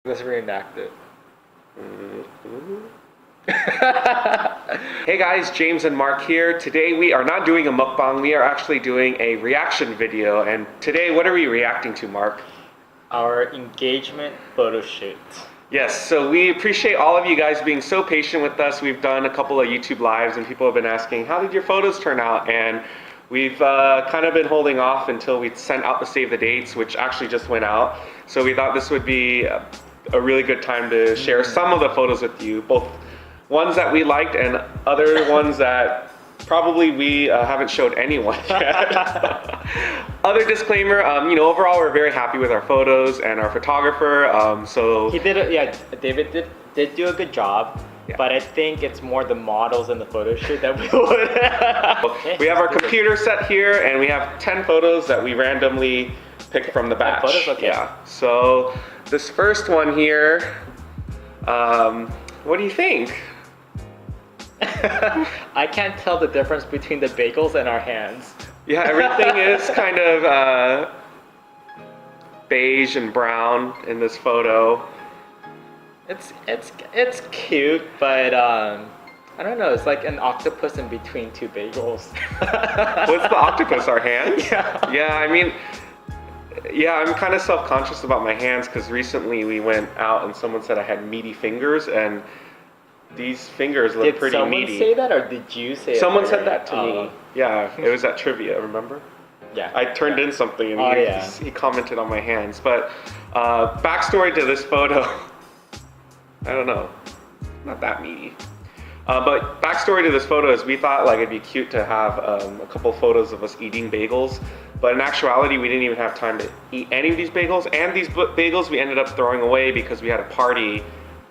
Let's reenact it. Hey guys, James and Mark here. Today we are not doing a mukbang, we are actually doing a reaction video. And today, what are we reacting to, Mark? Our engagement photo shoot. Yes, so we appreciate all of you guys being so patient with us. We've done a couple of YouTube lives and people have been asking, how did your photos turn out? And we've kind of been holding off until we sent out the save the dates, which actually just went out. So we thought this would be a really good time to share some of the photos with you, both ones that we liked and other ones that probably we haven't showed anyone yet. Other disclaimer, overall we're very happy with our photos and our photographer. So He did it, yeah, David did do a good job, Yeah. but I think it's more the models and the photo shoot that we would. we have our computer set here and we have 10 photos that we randomly picked from the batch. photos? Okay. Yeah. So this first one here, what do you think? I can't tell the difference between the bagels and our hands. Yeah, everything is kind of beige and brown in this photo. It's cute, but I don't know. It's like an octopus in between two bagels. What's the octopus? Our hands? Yeah. Yeah, I mean, yeah, I'm kind of self-conscious about my hands because recently we went out and someone said I had meaty fingers, and these fingers look Did pretty someone meaty. say that, or did you say it? Someone said already? that to me. Yeah, it was at trivia, remember? Yeah. I turned in something and Oh, he, yeah. he commented on my hands. But backstory to this photo, I don't know, not that meaty. But backstory to this photo is we thought like it'd be cute to have a couple photos of us eating bagels. But in actuality, we didn't even have time to eat any of these bagels. And these bagels we ended up throwing away because we had a party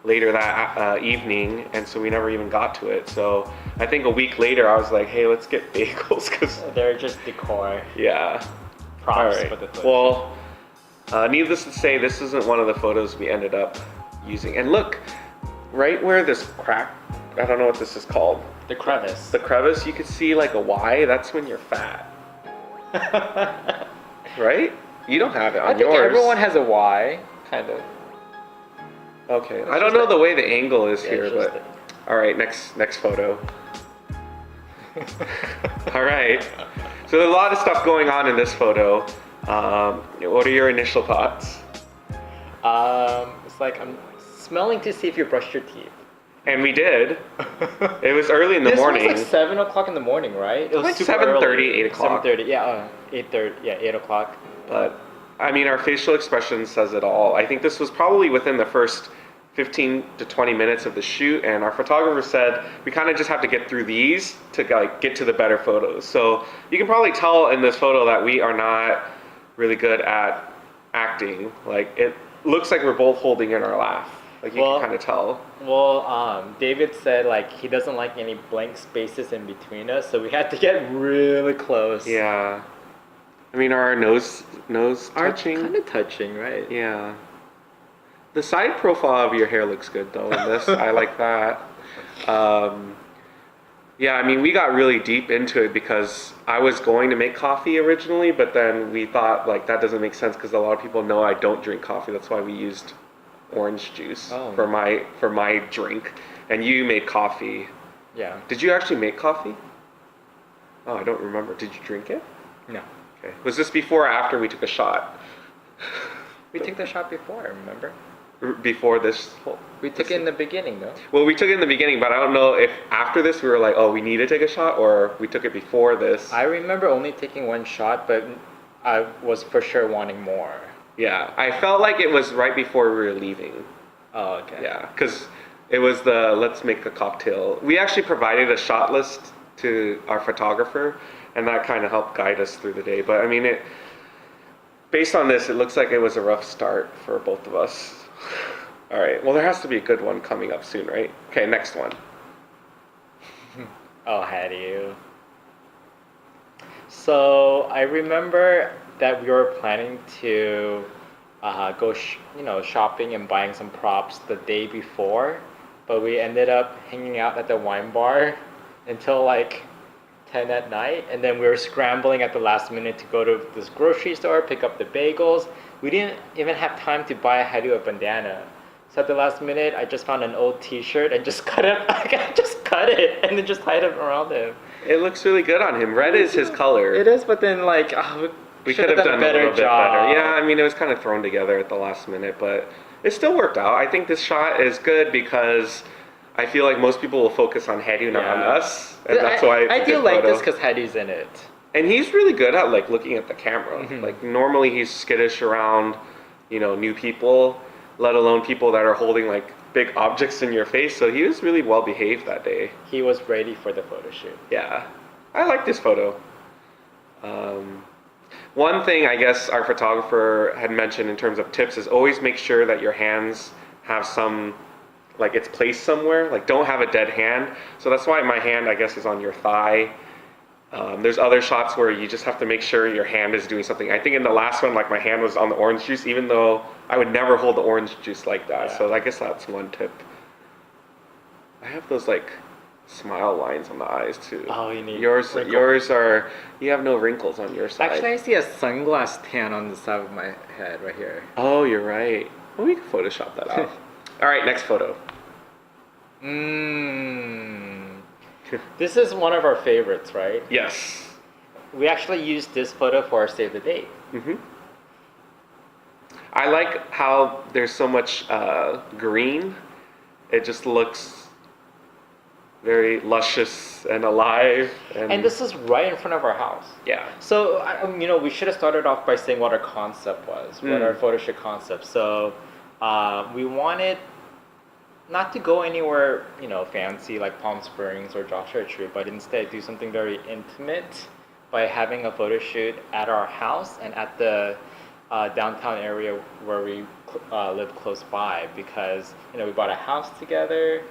later that evening, and so we never even got to it. So I think a week later I was like, hey, let's get bagels because They're just decor yeah. props All right. for the photo. Well, needless to say, this isn't one of the photos we ended up using. And look, right where this crack, I don't know what this is called, The crevice. the crevice, you could see like a Y. That's when you're fat, right? You don't have it on I think yours. everyone has a Y, kind of. Okay, It's I don't just know a- the way the angle is Yeah, here, it's just but all right, next photo. All right. So there's a lot of stuff going on in this photo. What are your initial thoughts? It's like I'm smelling to see if you brushed your teeth. And we did. It was early in the This morning. was like 7 o'clock in the morning, right? It was Like super 7:30, early. 8 o'clock. 7:30, yeah, 8:30, yeah, 8 o'clock. But I mean, our facial expression says it all. I think this was probably within the first 15 to 20 minutes of the shoot, and our photographer said we kind of just have to get through these to like get to the better photos. So you can probably tell in this photo that we are not really good at acting. Like it looks like we're both holding in our laugh. Like you Well- can kind of tell. Well, David said like he doesn't like any blank spaces in between us, so we had to get really close. Yeah. I mean, are our nose touching? Kind of touching, right? Yeah. The side profile of your hair looks good though in this. I like that. Yeah, I mean, we got really deep into it because I was going to make coffee originally, but then we thought like that doesn't make sense because a lot of people know I don't drink coffee. That's why we used orange juice Oh. for my drink, and you made coffee. Yeah. Did you actually make coffee? Oh, I don't remember. Did you drink it? No. Okay. Was this before or after we took a shot? We took the shot before, remember? Before this whole... We took it in the beginning, though. Well, we took it in the beginning, but I don't know if after this we were like, oh, we need to take a shot, or we took it before this. I remember only taking one shot, but I was for sure wanting more. Yeah, I felt like it was right before we were leaving. Oh, okay. Yeah, because it was the let's make a cocktail. We actually provided a shot list to our photographer, and that kind of helped guide us through the day. But I mean, based on this, it looks like it was a rough start for both of us. All right, well, there has to be a good one coming up soon, right? Okay, next one. Oh, had you. So I remember that we were planning to go, shopping and buying some props the day before, but we ended up hanging out at the wine bar until like 10 at night, and then we were scrambling at the last minute to go to this grocery store, pick up the bagels. We didn't even have time to buy Haru a bandana. So at the last minute, I just found an old T-shirt and just cut it. I just cut it and then just tied it around him. It looks really good on him. Red is his color. It is, but then like We could have done a little bit better. Yeah, I mean, it was kind of thrown together at the last minute, but it still worked out. I think this shot is good because I feel like most people will focus on Haedu, not on us, and that's why it's a I do good like photo. this because Haedu's in it. And he's really good at like looking at the camera. Mhm. Like normally he's skittish around, new people, let alone people that are holding like big objects in your face. So he was really well behaved that day. He was ready for the photo shoot. Yeah, I like this photo. One thing I guess our photographer had mentioned in terms of tips is always make sure that your hands have some, like it's placed somewhere. Like don't have a dead hand. So that's why my hand I guess is on your thigh. There's other shots where you just have to make sure your hand is doing something. I think in the last one, like my hand was on the orange juice, even though I would never hold the orange juice like that. Yeah. So I guess that's one tip. I have those like smile lines on the eyes too. Oh, you need yours. wrinkle. Yours are. You have no wrinkles on your side. Actually, I see a sunglass tan on the side of my head right here. Oh, you're right. Well, we can Photoshop that out. All right, next photo. This is one of our favorites, right? Yes. We actually used this photo for our save the date. hmm I like how there's so much green. It just looks very luscious and alive. And this is right in front of our house. Yeah. So, we should have started off by saying what our concept was, what our photo shoot concept. So, we wanted not to go anywhere, fancy like Palm Springs or Joshua Tree, but instead do something very intimate by having a photo shoot at our house and at the downtown area where we live close by, because we bought a house together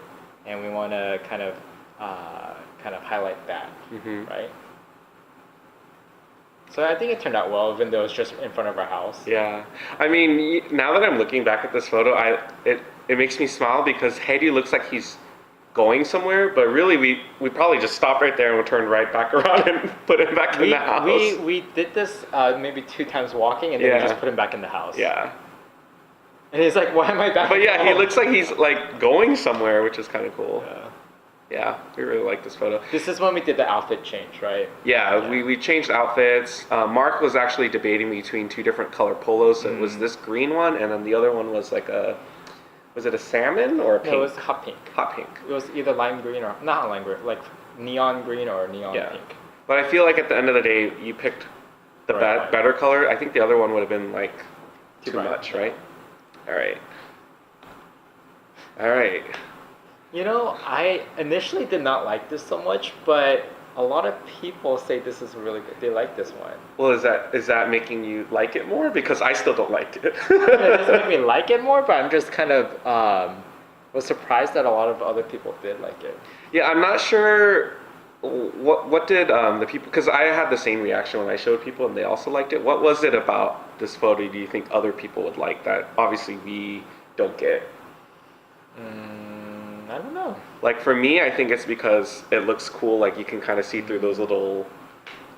and we want to kind of highlight that, right? So I think it turned out well, even though it's just in front of our house. Yeah. I mean, now that I'm looking back at this photo, it makes me smile because Haedu looks like he's going somewhere, but really we probably just stopped right there and we'll turn right back around and put him back in the house. We did this maybe 2 times walking, and then we just put him back in the house. Yeah. And he's like, why am I back? But yeah, he home? looks like he's like going somewhere, which is kind of cool. Yeah. Yeah, we really like this photo. This is when we did the outfit change, right? Yeah, we changed outfits. Mark was actually debating between 2 different color polos. So it was this green one, and then the other one was like was it a salmon or a pink? No, it was hot pink. Hot pink. It was either lime green or, not lime green, like neon green or neon pink. But I feel like at the end of the day, you picked the Right. better color. I think the other one would have been like too bright, much, yeah. right? All right. All right. I initially did not like this so much, but a lot of people say this is really good. They like this one. Well, is that making you like it more? Because I still don't like it. It doesn't make me like it more, but I'm just kind of was surprised that a lot of other people did like it. Yeah, I'm not sure what did the people, because I had the same reaction when I showed people and they also liked it. What was it about this photo do you think other people would like that obviously we don't get? I don't know. Like for me, I think it's because it looks cool. Like you can kind of see through those little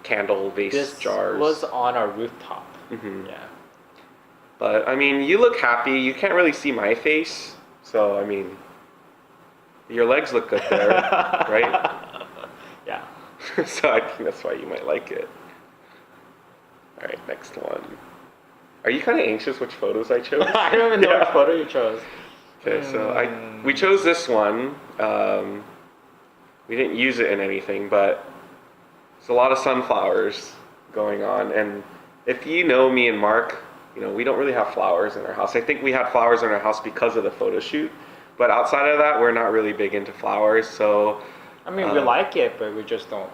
candle vase This jars. was on our rooftop. Mhm. Yeah. But I mean, you look happy. You can't really see my face, so I mean, your legs look good there, right? Yeah. So I think that's why you might like it. All right, next one. Are you kind of anxious which photos I chose? I don't even know Yeah. which photo you chose. Okay, so we chose this one. We didn't use it in anything, but there's a lot of sunflowers going on. And if you know me and Mark, we don't really have flowers in our house. I think we had flowers in our house because of the photo shoot, but outside of that, we're not really big into flowers. So I mean, we like it, but we just don't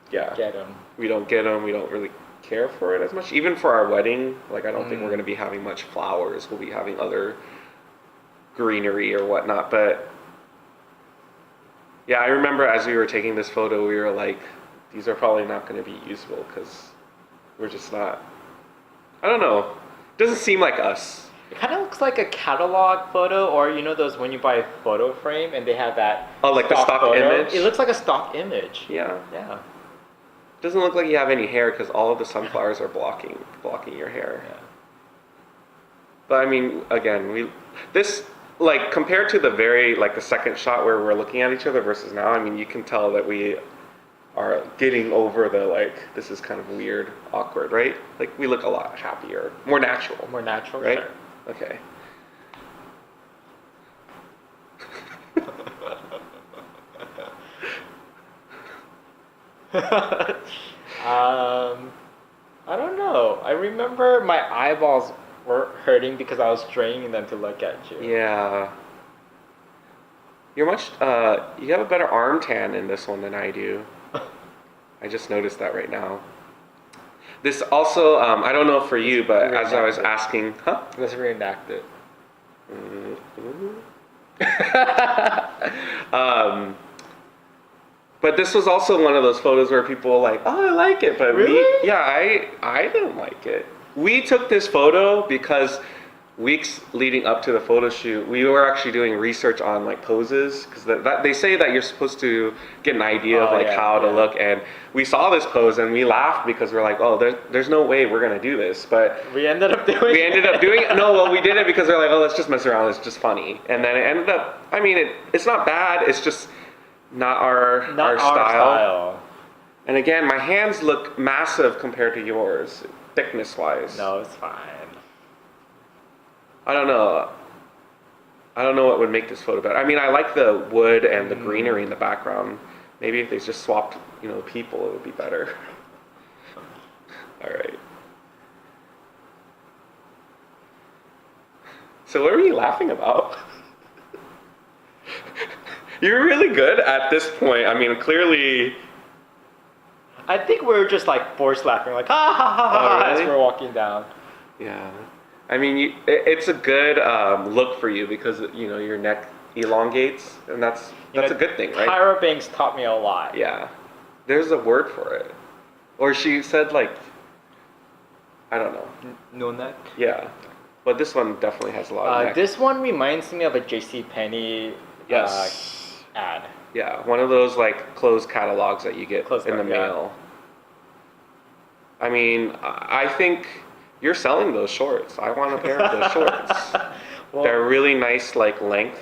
yeah, get them. we don't get them. We don't really care for it as much. Even for our wedding, like I don't think we're going to be having much flowers. We'll be having other greenery or whatnot. But yeah, I remember as we were taking this photo, we were like, these are probably not going to be useful because we're just not, I don't know. It doesn't seem like us. It kind of looks like a catalog photo, or those when you buy a photo frame and they have that. Oh, like the stock photo. image? It looks like a stock image. Yeah. Yeah. It doesn't look like you have any hair because all of the sunflowers are blocking your hair. Yeah. But I mean, again, like compared to the the second shot where we're looking at each other versus now, I mean, you can tell that we are getting over the this is kind of weird, awkward, right? Like we look a lot happier, more natural. More natural, right? sure. Okay. I don't know. I remember my eyeballs were hurting because I was straining them to look at you. Yeah. You're much, you have a better arm tan in this one than I do. I just noticed that right now. This also, I don't know for you, but as I was asking, huh? Let's reenact it. But this was also one of those photos where people were like, oh, I like it, but Really? I didn't like it. We took this photo because weeks leading up to the photo shoot, we were actually doing research on like poses because they say that you're supposed to get an idea of how to look, and we saw this pose and we laughed because we're like, oh, there's no way we're gonna do this, but We ended up doing we ended up doing it. No, well, we did it because we're like, oh, let's just mess around. It's just funny, and then it ended up. I mean, it's not bad. It's just not our style. And again, my hands look massive compared to yours, thickness wise. No, it's fine. I don't know. I don't know what would make this photo better. I mean, I like the wood and the greenery in the background. Maybe if they just swapped, people, it would be better. All right. So what are you laughing about? You're really good at this point. I mean, clearly. I think we were just like forced laughing, like ha ha ha ha, Oh, really? as we're walking down. Yeah. I mean, it's a good look for you because your neck elongates, and that's a good thing, right? Tyra Banks taught me a lot. Yeah. There's a word for it. Or she said I don't know. No neck. Yeah. But this one definitely has a lot of neck. This one reminds me of a JCPenney Yes. ad. Yeah, one of those clothes catalogs that you get in the mail. I mean, I think you're selling those shorts. I want a pair of those shorts. Well, They're really nice length.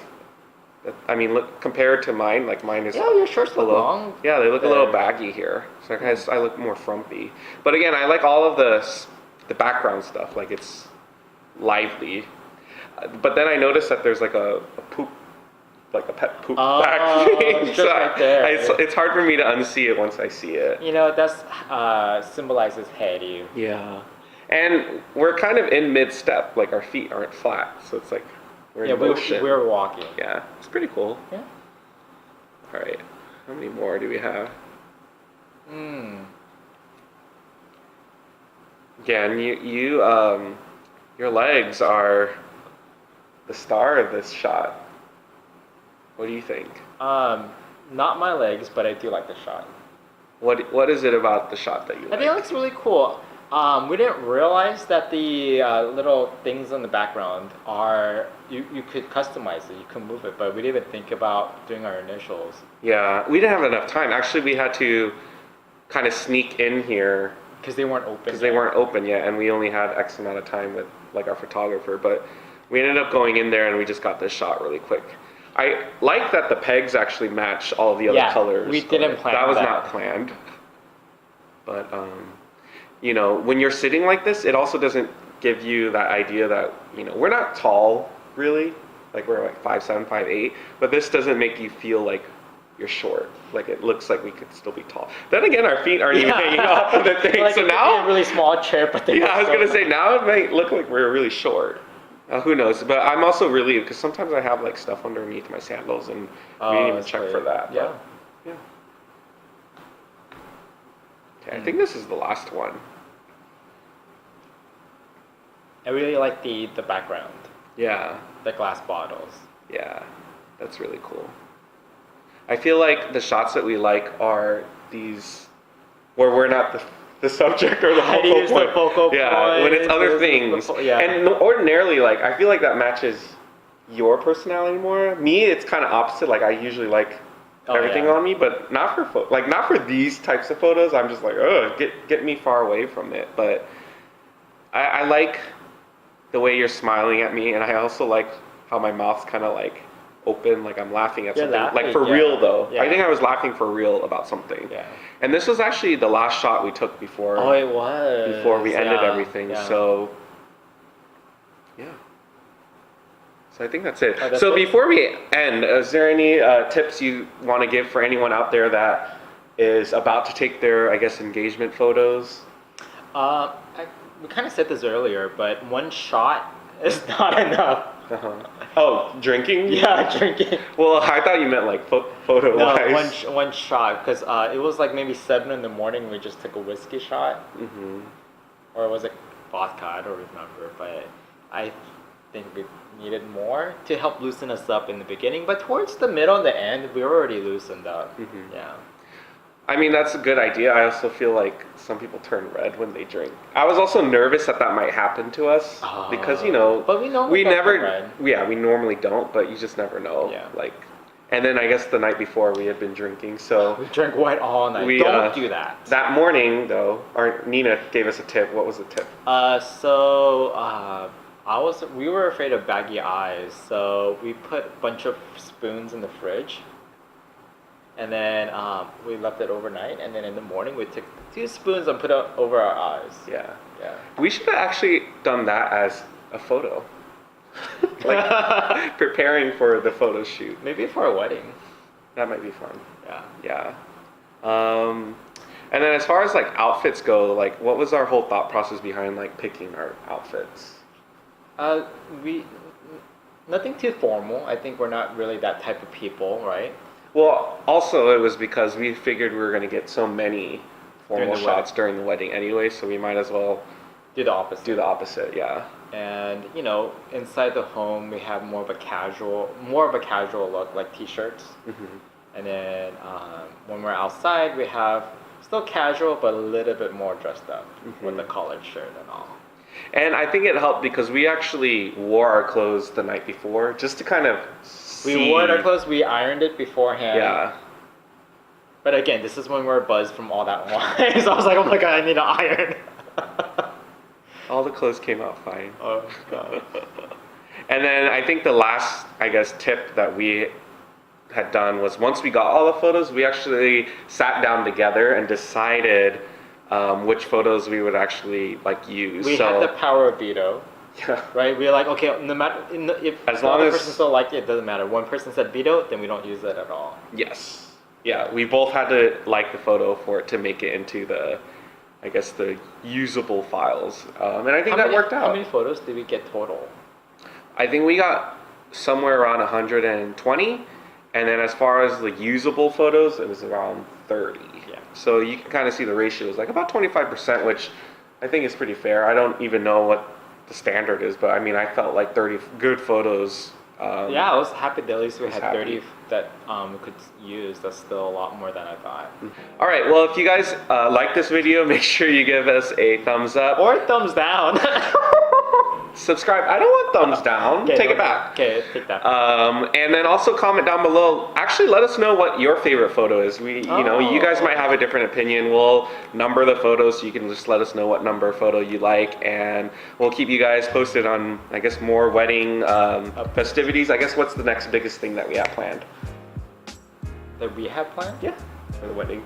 I mean, look compared to mine, mine is yeah, your shorts a look little, long. Yeah, they look a little baggy here. So I look more frumpy. But again, I like all of the background stuff. It's lively. But then I noticed that there's a poop, a pet poop back thing. Just right there. It's hard for me to unsee it once I see it. That's symbolizes Harry. Yeah. And we're kind of in mid-step, our feet aren't flat, so it's we're in motion. We're walking. Yeah, it's pretty cool. Yeah. All right, how many more do we have? Again, your legs are the star of this shot. What do you think? Not my legs, but I do like the shot. What is it about the shot that you I like? think it looks really cool. We didn't realize that the little things in the background are you could customize it, you can move it, but we didn't even think about doing our initials. Yeah, we didn't have enough time. Actually, we had to kind of sneak in here Because they weren't open. because they weren't open yet, and we only had X amount of time with our photographer. But we ended up going in there, and we just got this shot really quick. I like that the pegs actually match all the other colors. We didn't plan that. Was that. not planned. But when you're sitting like this, it also doesn't give you that idea that we're not tall really, we're 5'7", 5'8", but this doesn't make you feel like you're short. It looks like we could still be tall. Then again, our feet aren't even hanging off of the thing. So it could now, be a really small chair, but they I was gonna say now it might look like we're really short. Who knows? But I'm also relieved because sometimes I have stuff underneath my sandals, and we didn't even check for that. Yeah. But, yeah. Okay, I think this is the last one. I really like the background, Yeah. the glass bottles. Yeah, that's really cool. I feel like the shots that we like are these where we're not the subject or the Heidi focal is the point. focal Yeah, when it's point, other this is the things. yeah. And ordinarily, I feel like that matches your personality more. Me, it's kind of opposite. I usually like everything on me, but not for not for these types of photos. I'm just get me far away from it. But I like the way you're smiling at me, and I also like how my mouth's kind of like open, like I'm laughing at You're something. laughing, Like for yeah. real though. Yeah. I think I was laughing for real about something. Yeah. And this was actually the last shot we took before Oh, it was. before we ended Yeah, everything. yeah. So yeah. So I think that's it. Oh, that's so it? before we end, is there any tips you want to give for anyone out there that is about to take their, I guess, engagement photos? We kind of said this earlier, but one shot is not enough. Uh-huh. Oh, drinking? Yeah, drinking. Well, I thought you meant like photo No, wise. one shot, because it was like maybe 7 in the morning. We just took a whiskey shot, Mm-hmm. or was it vodka? I don't remember, but I think we needed more to help loosen us up in the beginning. But towards the middle and the end, we were already loosened up. Mhm. Yeah. I mean, that's a good idea. I also feel like some people turn red when they drink. I was also nervous that might happen to us because, But we normally we don't never, turn red. yeah, we normally don't, but you just never know. Yeah. Like, and then I guess the night before we had been drinking, so We drank white all night. We, Don't do that. that morning though, Nina gave us a tip. What was the tip? We were afraid of baggy eyes, so we put a bunch of spoons in the fridge, and then we left it overnight, and then in the morning we took 2 spoons and put it over our eyes. Yeah. Yeah. We should have actually done that as a photo. Like preparing for the photo shoot. Maybe for a wedding. That might be fun. Yeah. Yeah. And then as far as like outfits go, like what was our whole thought process behind like picking our outfits? We nothing too formal. I think we're not really that type of people, right? Well, also it was because we figured we were going to get so many formal During the shots during the wedding anyway, so we might as well Do the opposite. do the opposite. Yeah. And inside the home we have more of a casual look, like t-shirts. Hmm. And then when we're outside, we have still casual, but a little bit more dressed up with the collared shirt and all. And I think it helped because we actually wore our clothes the night before just to kind of see. We wore our clothes, we ironed it beforehand. Yeah. But again, this is when we were buzzed from all that wine. So I was like, oh my god, I need to iron. All the clothes came out fine. Oh god. And then I think the last, I guess, tip that we had done was once we got all the photos, we actually sat down together and decided which photos we would actually like use. We had the power of veto, yeah. right? We were like, okay, no matter if As the long other as- person still liked it, it doesn't matter. One person said veto, then we don't use it at all. Yes. Yeah, we both had to like the photo for it to make it into the, I guess, the usable files. And I think that worked out. How many photos did we get total? I think we got somewhere around 120. And then as far as the usable photos, it was around 30. Yeah. So you can kind of see the ratio is like about 25%, which I think is pretty fair. I don't even know what the standard is, but I mean, I felt like 30 good photos. Yeah, I was happy that at least we was had happy. 30 that we could use. That's still a lot more than I thought. All right, well, if you guys like this video, make sure you give us a thumbs up. Or thumbs down. Subscribe. I don't want thumbs down. Okay, Take it okay. back. Okay, take that. And then also comment down below. Actually, let us know what your favorite photo is. You guys might have a different opinion. We'll number the photos, so you can just let us know what number photo you like, and we'll keep you guys posted on, I guess, more wedding festivities. I guess what's the next biggest thing that we have planned? That we have planned? Yeah, for the wedding.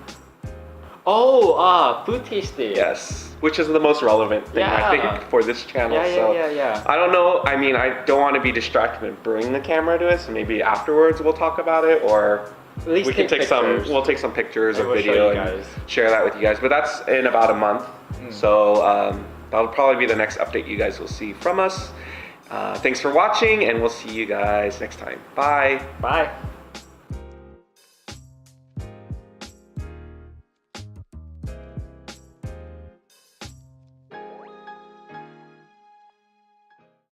Oh, food tasting. Yes, which is the most relevant thing I Yeah. think for this channel. Yeah, so yeah. I don't know. I mean, I don't want to be distracted and bring the camera to it. So maybe afterwards we'll talk about it, or At least we can take some. pictures. We'll take some pictures And or we'll show video you and guys. share that with you guys. But that's in about a month. So that'll probably be the next update you guys will see from us. Thanks for watching, and we'll see you guys next time. Bye. Bye.